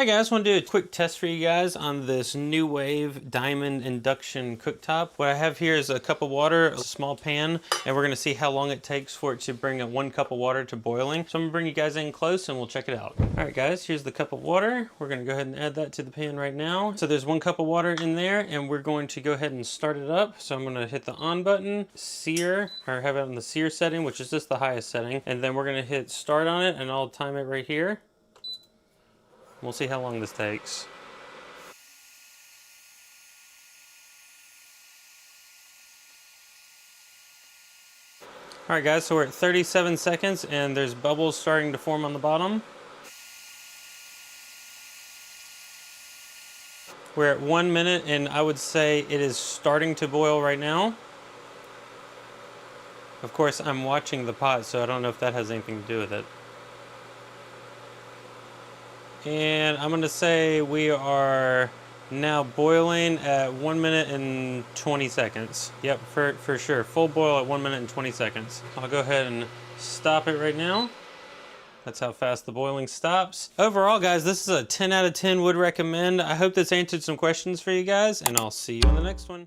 Hey guys, I want to do a quick test for you guys on this Nuwave Diamond Induction Cooktop. What I have here is a cup of water, a small pan, and we're going to see how long it takes for it to bring a 1 cup of water to boiling. So I'm going to bring you guys in close and we'll check it out. All right guys, here's the cup of water. We're going to go ahead and add that to the pan right now. So there's 1 cup of water in there and we're going to go ahead and start it up. So I'm going to hit the on button, sear, or have it on the sear setting, which is just the highest setting. And then we're going to hit start on it and I'll time it right here. We'll see how long this takes. All right guys, so we're at 37 seconds and there's bubbles starting to form on the bottom. We're at 1 minute and I would say it is starting to boil right now. Of course, I'm watching the pot, so I don't know if that has anything to do with it. And I'm gonna say we are now boiling at 1 minute and 20 seconds. Yep, for sure. Full boil at 1 minute and 20 seconds. I'll go ahead and stop it right now. That's how fast the boiling stops. Overall, guys, this is a 10 out of 10 would recommend. I hope this answered some questions for you guys, and I'll see you in the next one.